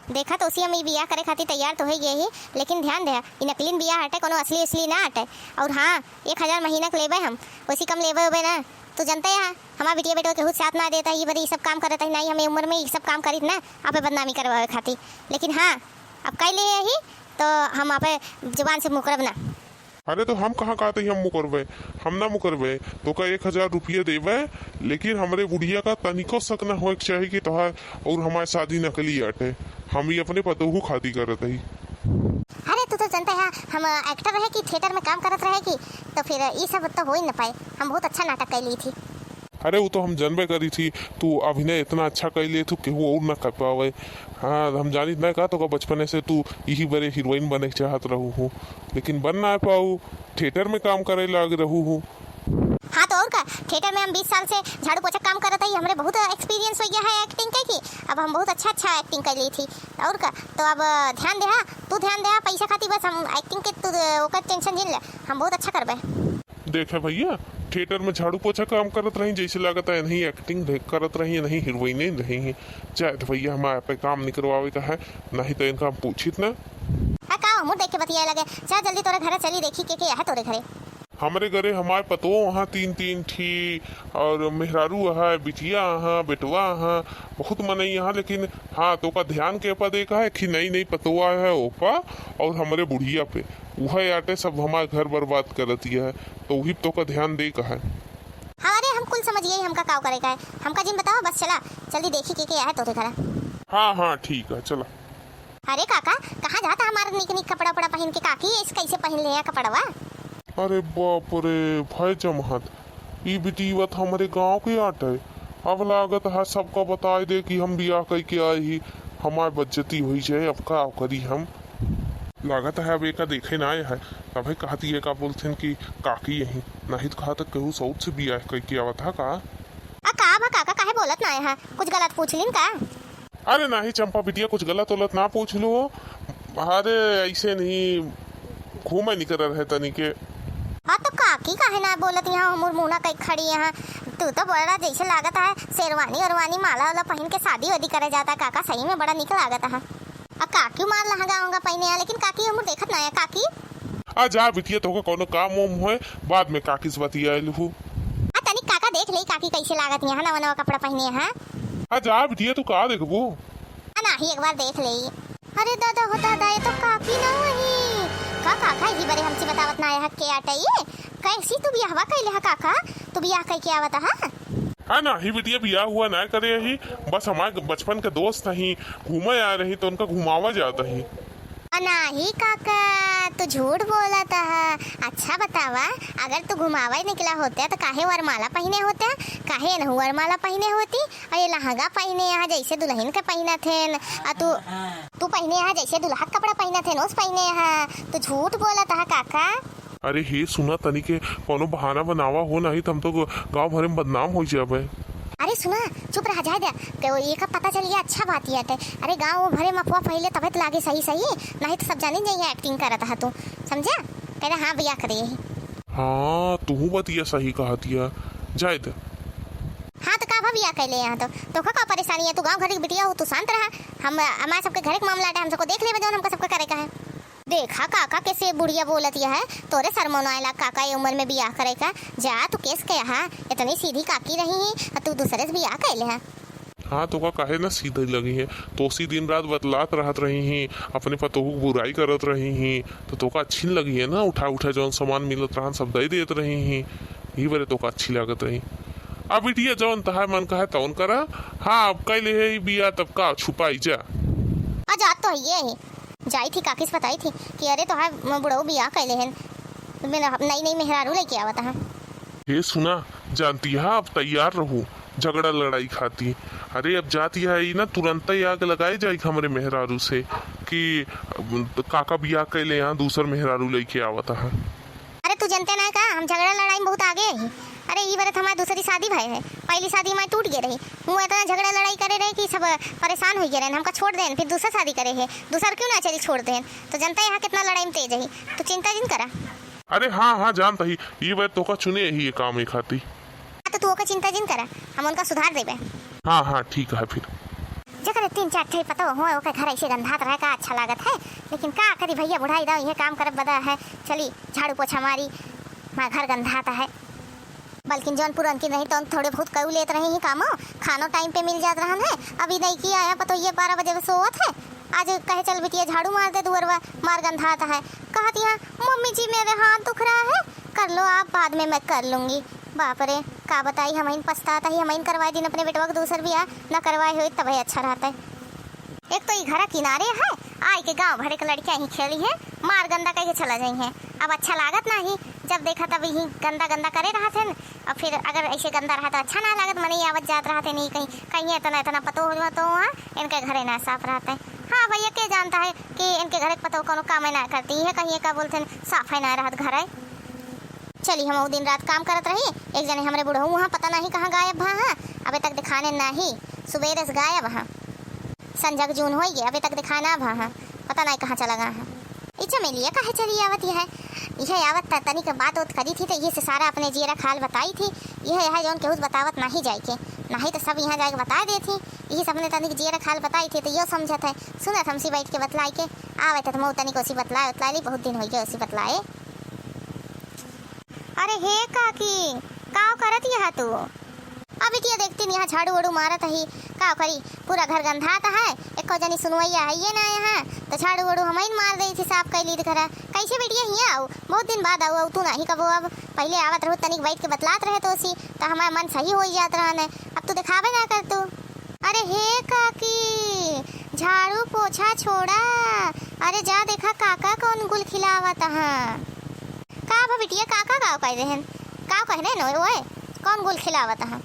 देखा तो उसी हम ई बियाह करे खातिर तैयार तो हो गए ही, लेकिन ध्यान दे ई नकलीन बियाह हटे, कोनो असली असली ना हटे। और हाँ 1000 महीना के लेबे हम, वैसी कम लेबे होबे ना। तो जानते हैं हमारा बिटिया बेटो के साथ ना देता ये बड़ी सब काम करता है नहीं, हमें उम्र में ये सब काम करी ना आपे बदनामी करवावे खातिर। लेकिन हाँ अब कह लिए ही तो हम आपे जुबान से मुकरब ना। अरे तो हम कहाँ कहते हम मुकरबे, हम ना मुकरबे तो का 1000 रुपये देवे, लेकिन हमारे बुढ़िया का तनिको शक न हो चाहिए कि तोहार और हमारे शादी नकली अटे, हम ही अपने पतोहू खादी करत ही। अरे तू तो जानता है हम एक्टर रहे कि थिएटर में काम करत रहे कि, तो फिर ये सब तो हो ही न पाए। हम बहुत अच्छा नाटक कर ली थी। अरे वो तो हम जानबे करी थी, तू अभिनय इतना अच्छा कर लिए तू केहू और ना कर पावे। हाँ हम जानी नहीं का तो का बचपन से तू यही बड़े हीरोइन बने चाहत रहू हूँ, लेकिन बन ना पाऊ, थिएटर में काम करे लग रहू हूँ। हाँ तो और का, थिएटर में हम 20 साल से झाड़ू पोछा काम करत है, हमरे बहुत एक्सपीरियंस हो गया है एक्टिंग का की। अब हम बहुत अच्छा एक्टिंग कर ली थी। और का तो अब ध्यान दे, तू ध्यान दे पैसा खाती, बस हम एक्टिंग के तू ओकर टेंशन जिन ले, हम बहुत अच्छा करबे। देखे भैया थिएटर में झाड़ू पोछा काम करत रही, जैसे लागत है नहीं एक्टिंग करत रही, नहीं हीरोइन रही है। चाहे तो भैया हमारे पे काम नहीं करवावे का है, नहीं तो इनका पूछित ना। का मुंह देख के बतिया लगे, चल जल्दी तोरे घरे चली देखी के है तोरे घरे। हमारे घरे हमारे पतो वहाँ 3 थी, और मेहरारू है, बिटिया है, बेटवा है, बहुत मन यहाँ। लेकिन हाँ तो का ध्यान के पा देखा है कि नई पतोआ है ओपा और हमारे बुढ़िया पे वह आटे सब हमारे घर बर्बाद करती है, तो वही तो का ध्यान दे का है। हाँ अरे हम कुल समझ गए हमका काव करे का है, हमका जिन बताओ बस चला जल्दी देखी के है तोरे घर। हाँ ठीक है चला। अरे काका कहाँ जाता हमारा निक कपड़ा उपड़ा पहन के, काकी इस कैसे पहन ले कपड़वा। अरे बाप रे भाई जमहत, ई बिटिवत हमारे गांव के आट है। अब लागत है सबका बताए दे कि हम बियाह कह के आए ही, हमारे बज्जती हुई जाए। अब का करी हम, लागत है अब एक देखे ना आए है, तभी कहती है का बोलते कि काकी यही नहीं तो कहा तक कहूँ सऊद से बियाह कह के आवा था का। काका काहे बोलत ना है, कुछ गलत पूछ लिन का। अरे नहीं चंपा बिटिया कुछ गलत उलत ना पूछ लो, अरे ऐसे नहीं घूमे निकल रहे तनी के। हाँ तो काकी काहे ना बोलत यहाँ हमर मुना कई खड़ी यहाँ, तू तो बड़ा जैसे लागत है शेरवानी और माला वाला पहन के शादी वादी करे जाता। काका सही में बड़ा निक लागत है। काकी मार लहंगा होगा पहने है, लेकिन काकी हमर देखत ना है काकी। आ जा बिटिया तो कोनो काम वाम है, बाद में काकी से बतिया लू। तनिक काका देख ले काकी कैसे लागत यहाँ नवा नवा कपड़ा पहने है। आ जा बिटिया तू का देखबो नहीं एक बार देख ले। अरे दादा होता दादा ये तो काकी ना वही का काका जी बड़े हमसे बतावत ना है के आटा ये कैसी तू बियाहवा कैले है काका, तू बियाह कह के आवत है। हाँ ना ही बिटिया बियाह हुआ ना करे ही, बस हमारे बचपन के दोस्त ही घूमे आ रही तो उनका घुमावा जाता ही। नहीं काका तू झूठ बोलत है। अच्छा बतावा अगर तू घुमावा ही निकला होता तो काहे वरमाला पहने होता, काहे न वरमाला पहने होती और ये लहंगा पहने यहाँ जैसे दुल्हन के पहना थे, तू पहने यहाँ जैसे दुल्हा कपड़ा पहना थे नोस पहने यहाँ, तू झूठ बोलत है काका। अरे हे सुना तनी के कोनो बहाना बनावा हो, नहीं तो हम तो गाँव भरे में बदनाम हो जाए। अरे सुना चुप रह जाए तो ये का पता चल गया अच्छा बात ये है। अरे गाँव भरे में अफवाह फैले तबे तो लागे सही नहीं तो सब जाने जाइए एक्टिंग करता है तू समझा। कह रहा हाँ भैया करे। हाँ तू बतिया सही कहा दिया जाए तो। हाँ तो का भैया कह ले यहाँ तो का परेशानी है, तू गाँव घर की बिटिया हो, तू शांत रहा। हम हमारे सबके घर का मामला है, हम सबको देख ले जो हमको सबका करे का है। देखा काका कैसे बुढ़िया बोलत है, तोरे शर्मों आयला काका ये उम्र में बियाह करे का। जा तू केस कहा इतनी सीधी काकी रही है तू दूसरे से बियाह कैले है। हाँ तो का काहे ना सीधे लगी है, तो उसी दिन रात बतलात रहत रही ही, अपने पतोहू बुराई करत रही ही, तो का अच्छी लगी है ना। उठा जौन सामान मिलत रहा सब दे देत रही ही, यही बरे तो का अच्छी लागत रही। अब बिटिया जौन तहा मन का है तौन करा। हाँ अब कैले है बिया तब का छुपाई जा। जा तो ये जाई थी काकी से बताई थी कि अरे तो हाँ बुढ़ऊ बियाह कैले हैं, नई मेहरारू लेके आवत है। ये सुना जानती है अब तैयार रहू झगड़ा लड़ाई खाती। अरे अब जाती है ना तुरंत ही आग लगाए जाए हमारे मेहरारू से कि काका बियाह कैले यहाँ दूसर मेहरारू लेके आवत है। अरे तू जानते ना का हम झगड़ा लड़ाई में बहुत आगे है। अरे ये बार हमारी दूसरी शादी भाई है, पहली शादी हमारी टूट गई रही, वो इतना झगड़ा लड़ाई करे रहे कि सब परेशान हो गए रहे, हमका छोड़ दें फिर दूसरा शादी करे है, दूसरा क्यों ना चली छोड़ दें। तो जनता यहाँ कितना लड़ाई में तेज है, तो चिंता जिन करा। अरे हाँ जानता ही ये बार तो का चुने ही ये काम एक खाती। तो तू चिंता जिन करा, हम उनका सुधार देवे। हाँ ठीक है फिर जकर 3-4 ठे पतो हो ओके घर ऐसे गंधात रहे का अच्छा लागत है। लेकिन का करी भैया बुढ़ाई दा ये काम करब बदा है। चली झाड़ू पोछा मारी माँ घर गंधाता है। बल्कि जौन पुरन की नहीं तो थोड़े बहुत कऊ लेत रहे ही कामो खानो टाइम पे मिल जात रहन है। अभी नहीं किया आया पतो ये 12 बजे सोवत है। आज कहे चल बिटिया झाड़ू मार दे दुअरवा मार गंधाता है। कहती है मम्मी जी मेरे हाथ दुख रहा है कर लो आप बाद में मैं कर लूंगी। बाप रे का बताई हम पछताता ही हम करवाए दिन अपने बेटवा को दूसर भी न करवाए हुए तब अच्छा रहता है। एक तो ये घर किनारे है आई के गांव भरे के लड़कियां ही खेली है मार गंदा कह के चला जाई है। अब अच्छा लागत नहीं जब देखा तब ही गंदा गंदा करे रहा थे और फिर अगर ऐसे गंदा रहा तो अच्छा ना लागत मने आवत जात रहा थे नहीं कहीं कहीं इतना इतना पतो हो तो वहाँ इनके घरे ना साफ रहते। हाँ भैया के जानता है कि इनके घरे पतो कोनो काम ना करती है कहीं का बोलते साफ है ना रहत घर है। चली हम वो दिन रात काम करत रही एक जने हमारे बुढ़ऊ वहाँ पता नहीं कहाँ गायब हाँ अभी तक दिखाने नहीं सुबेरे से गायब हाँ संजग जून हो गया अभी तक दिखाना हाँ पता नहीं कहाँ चला गया है। इच्छा में लिया कहे चली आवत यह आवत तनी के बात उत करी थी तो ये से सारा अपने जीरा खाल बताई थी। यह है जौन केहू बतावत नहीं जाए के नहीं तो सब यहाँ जाके बता दे थी। यही सबने तनी जीरा खाल बताई थी तो यो समझत है सुनत हमसी बैठ के बतलाई के आवे तो मैं तनी को उसी बतलाए उतलाई बहुत दिन हो गए उसी बतलाए। अरे हे काकी काव करत यहाँ तू अभी टिया देखती नहीं यहाँ झाड़ू वाड़ू मारत ही का करी पूरा घर गंधाता है। एक जनी सुनवैया है ये ना यहाँ तो झाड़ू वाड़ू हम मार दी थी साफ कैली घर कैसे बेटिया ही आओ बहुत दिन बाद आओ तू नहीं कबो अब पहले आवत रहो तनिक बैठ के बतलात रहे तो उसी तो हमारा मन सही हो जात रहने अब तू दिखावे ना कर तू। अरे हे काकी झाड़ू पोछा छोड़ा अरे जा देखा काका कौन गुल खिलावत हाँ का बिटिया काका गाँव कह रहे का कह रहे नो ओए कौन गुल खिलावत हाँ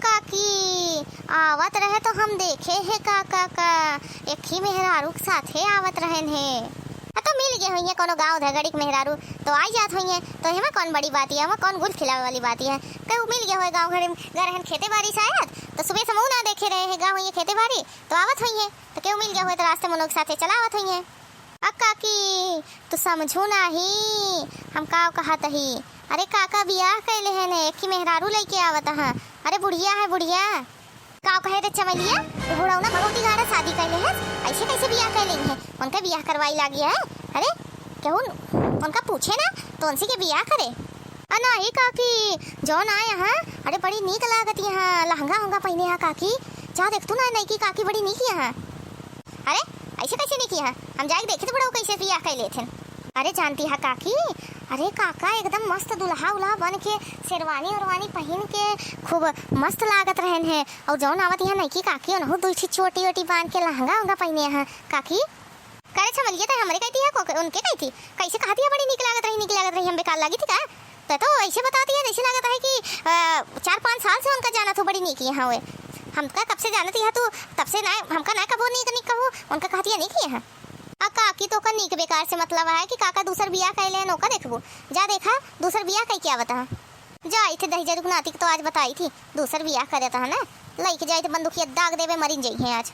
काकी आवत रहे तो हम देखे है काका का एक ही मेहरारू के साथ है आवत रहन है तो मिल गए हुई कोनो गाँव धगड़ी के मेहरारू तो आई जात हुई है तो हमें कौन बड़ी बात है हमें कौन गुल खिलावे वाली बात है कहूँ मिल गया हुए गाँव घर गरहन खेते बाड़ी शायद तो सुबह समूह ना देखे रहे हैं गाँव ये खेते बाड़ी तो आवत हुई है तो क्यों मिल गया हुए तो रास्ते में लोग साथे चलावत हुई है। काकी तो समझू ना ही हम का कहत ही अरे काका बियाह कैले है ने एक ही मेहरारू लेके आवत हाँ अरे बुढ़िया है बुढ़िया का कहे रे चमलिया बुढ़ऊ ना भगवती गाड़ा शादी कैले है ऐसे कैसे बियाह कैले है उनका बियाह करवाई लागी है। अरे क्यों उनका पूछे ना तो उनसे के बियाह करे नहीं काकी जौन आए हाँ अरे बड़ी नीक लागत यहाँ लहंगा होंगा पहने यहाँ काकी जा देख तू ना नहीं की काकी बड़ी नीक यहाँ। अरे ऐसे कैसे नहीं किया हम जाके देखे तो बड़ा कैसे बियाह कैले थे। अरे जानती है काकी अरे काका एकदम मस्त दुल्हा उल्हा बन के शेरवानी उरवानी पहन के खूब मस्त लागत रहन है और जौन आवत यहाँ नहीं की काकी उन्हों दूसरी छोटी वोटी बांध के लहंगा होंगा पहने हैं काकी करे छमलिए तो हमारे कहती है उनके कहती कैसे कहती है बड़ी निक लागत रही हम बेकार लगी थी का तो ऐसे बताती है जैसे लागत है कि 4-5 साल से उनका जाना तो बड़ी नीक यहाँ हुए हमका कब से जानती है तू तब से ना हमका ना कबो नीक कहो उनका कहती है नीक है काकी तो का नीक बेकार से मतलब है कि काका दूसर बियाह कैले नौका देखबो जा देखा दूसर बियाह कई क्या बता जा इथे दही रुकनाती तो आज बताई थी दूसर बियाह कर देता है ना लइके जाए तो बंदूकिया दाग देवे मरी जाई है आज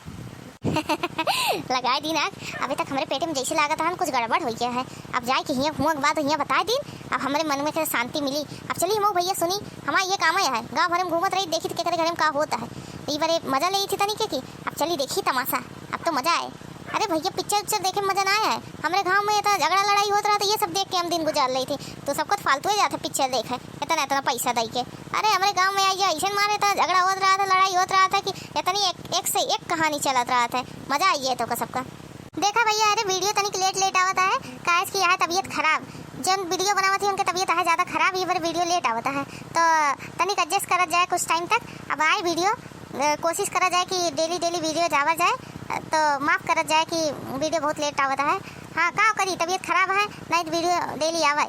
लगाए दिन आग अभी तक हमारे पेट में जैसे लागत है कुछ गड़बड़ हो गया है। अब जाए कि हियाँ हुआ के बाद हियाँ बता दिन अब हमारे मन में शांति मिली। अब चलिए हम भैया सुनी हमारा ये काम आया है गाँव भर में घूमत रही देखी तो घर में का होता है ये बारे मजा ले थी तनिके की अब चलिए देखी तमाशा अब तो मजा आए। अरे भैया पिक्चर उच्चर देखे में मजा ना आया है हमारे गाँव में इतना झगड़ा लड़ाई होता रहा तो ये सब देख के हम दिन गुजार रही थी तो सबको फालतू ही जाता पिक्चर देखे इतना इतना पैसा दे के। अरे हमारे गाँव में आई ऐसे मारे था झगड़ा होता रहा था लड़ाई होता रहा था कि इतनी एक से एक कहानी चलत रहा था मजा आई है तो सबका देखा भैया। अरे वीडियो तनिक लेट आवता है काश की यहाँ तबीयत खराब जब वीडियो बनावत है उनकी तबीयत है ज़्यादा खराब ये बार वीडियो लेट आवता है तो तनिक एडजस्ट करा जाए कुछ टाइम तक। अब आए वीडियो कोशिश करा जाए कि डेली वीडियो जावा जाए तो माफ़ करा जाए कि वीडियो बहुत लेट आवता है। हाँ का करी तबीयत खराब है नहीं तो वीडियो डेली आवे।